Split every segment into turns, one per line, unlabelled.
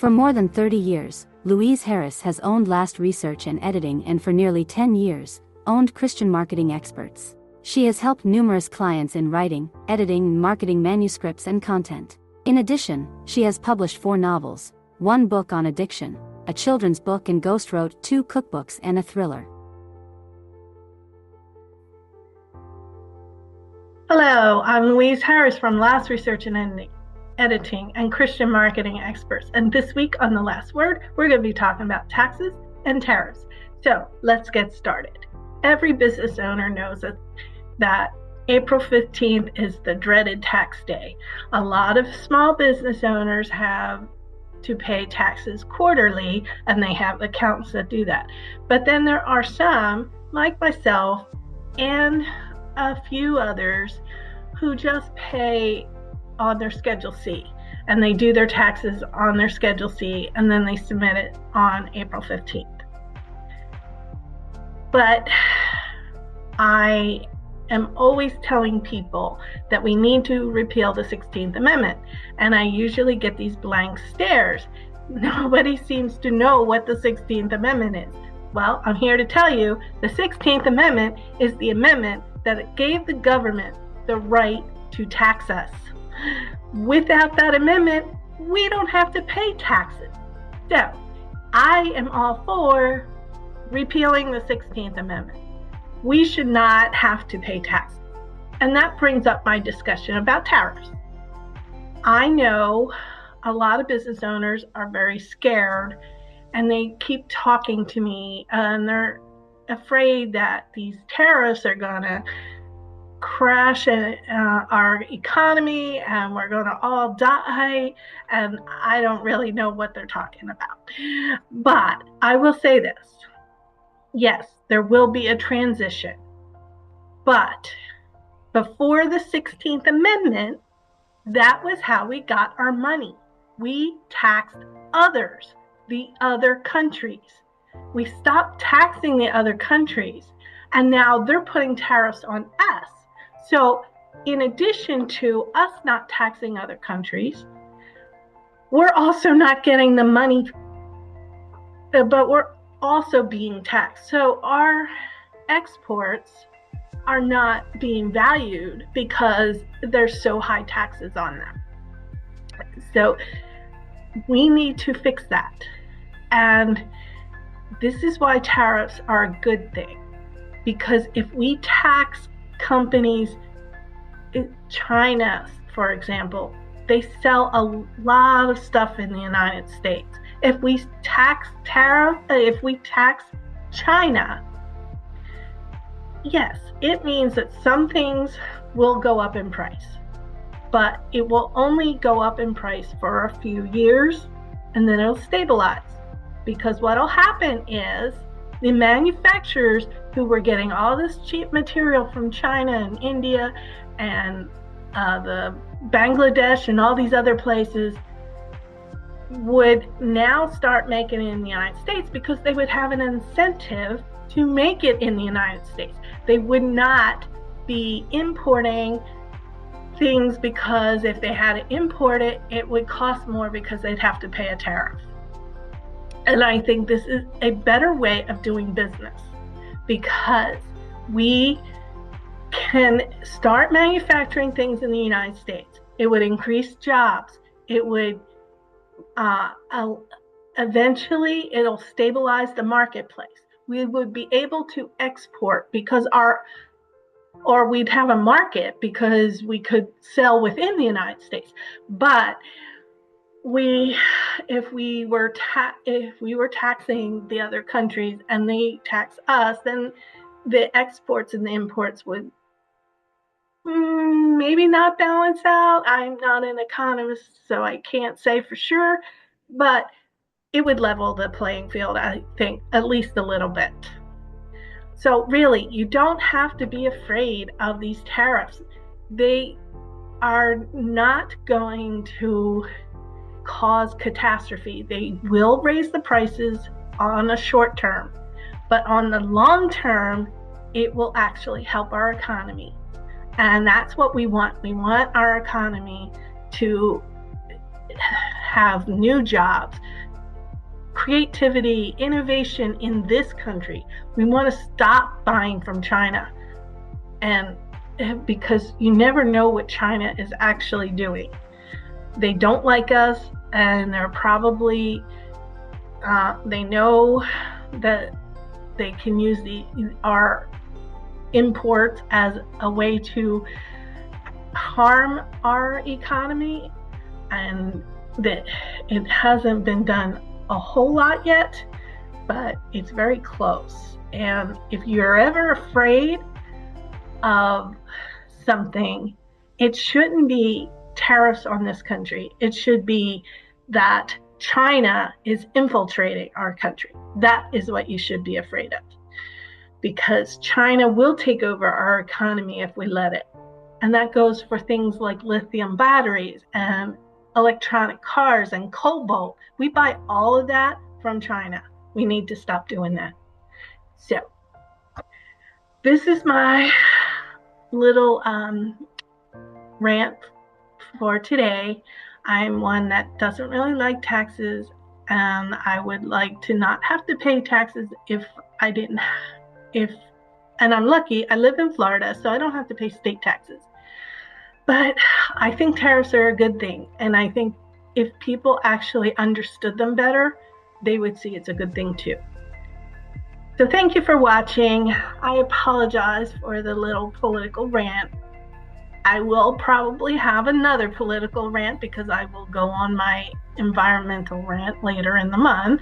For more than 30 years, Louise Harris has owned Last Research and Editing, and for nearly 10 years, owned Christian Marketing Experts. She has helped numerous clients in writing, editing, and marketing manuscripts and content. In addition, she has published 4 novels, 1 book on addiction, a children's book, and ghostwrote 2 cookbooks and a thriller.
Hello, I'm Louise Harris from Last Research and Editing and Christian Marketing Experts. And this week on The Last Word, we're going to be talking about taxes and tariffs. So let's get started. Every business owner knows that April 15th is the dreaded tax day. A lot of small business owners have to pay taxes quarterly, and they have accountants that do that. But then there are some, like myself and a few others, who just pay on their Schedule C, and they do their taxes on their Schedule C, and then they submit it on April 15th. But I am always telling people that we need to repeal the 16th Amendment, and I usually get these blank stares. Nobody seems to know what the 16th Amendment is. Well, I'm here to tell you the 16th Amendment is the amendment that gave the government the right to tax us. Without that amendment, we don't have to pay taxes. So, I am all for repealing the 16th Amendment. We should not have to pay taxes. And that brings up my discussion about tariffs. I know a lot of business owners are very scared, and they keep talking to me, and they're afraid that these tariffs are going to crash our economy and we're going to all die, and I don't really know what they're talking about. But I will say this. Yes, there will be a transition. But before the 16th Amendment, that was how we got our money. We taxed others, the other countries. We stopped taxing the other countries, and now they're putting tariffs on us. So in addition to us not taxing other countries, we're also not getting the money, but we're also being taxed. So our exports are not being valued because there's so high taxes on them. So we need to fix that. And this is why tariffs are a good thing. Because if we tax companies in China, for example, they sell a lot of stuff in the United States. If we tax China, yes, it means that some things will go up in price, but it will only go up in price for a few years, and then it'll stabilize. Because what'll happen is the manufacturers who were getting all this cheap material from China and India and the Bangladesh and all these other places would now start making it in the United States, because they would have an incentive to make it in the United States. They would not be importing things, because if they had to import it, it would cost more because they'd have to pay a tariff. And I think this is a better way of doing business, because we can start manufacturing things in the United States. It would increase jobs. It would eventually it'll stabilize the marketplace. We would be able to export because we'd have a market because we could sell within the United States. But if we were taxing the other countries and they tax us, then the exports and the imports would maybe not balance out. I'm not an economist, so I can't say for sure, but it would level the playing field, I think, at least a little bit. So really, you don't have to be afraid of these tariffs. They are not going to cause catastrophe. They will raise the prices on a short term, but on the long term, it will actually help our economy. And that's what we want. We want our economy to have new jobs, creativity, innovation in this country. We want to stop buying from China, and because you never know what China is actually doing. They don't like us, and they're probably they know that they can use our imports as a way to harm our economy, and that it hasn't been done a whole lot yet, but it's very close. And if you're ever afraid of something, it shouldn't be tariffs on this country. It should be that China is infiltrating our country. That is what you should be afraid of, because China will take over our economy if we let it. And that goes for things like lithium batteries and electronic cars and cobalt. We buy all of that from China. We need to stop doing that. So this is my little rant for today. I'm one that doesn't really like taxes, and I would like to not have to pay taxes and I'm lucky, I live in Florida, so I don't have to pay state taxes. But I think tariffs are a good thing, and I think if people actually understood them better, they would see it's a good thing too. So thank you for watching. I apologize for the little political rant. I will probably have another political rant because I will go on my environmental rant later in the month.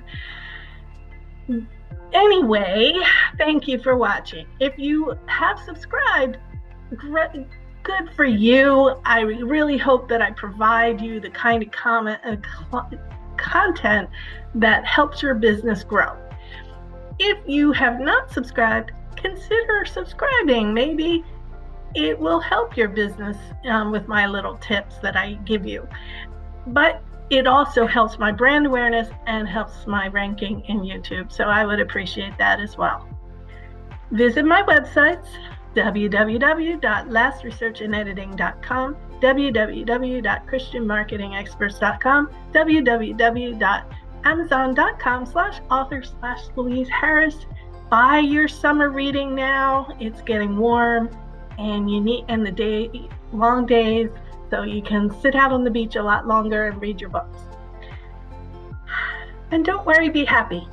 Anyway, thank you for watching. If you have subscribed, good for you. I really hope that I provide you the kind of content that helps your business grow. If you have not subscribed, consider subscribing. Maybe it will help your business with my little tips that I give you. But it also helps my brand awareness and helps my ranking in YouTube. So I would appreciate that as well. Visit my websites, www.lastresearchandediting.com, www.christianmarketingexperts.com, www.amazon.com/author/Louise Harris. Buy your summer reading now. It's getting warm, and the long days, so you can sit out on the beach a lot longer and read your books. And don't worry, be happy.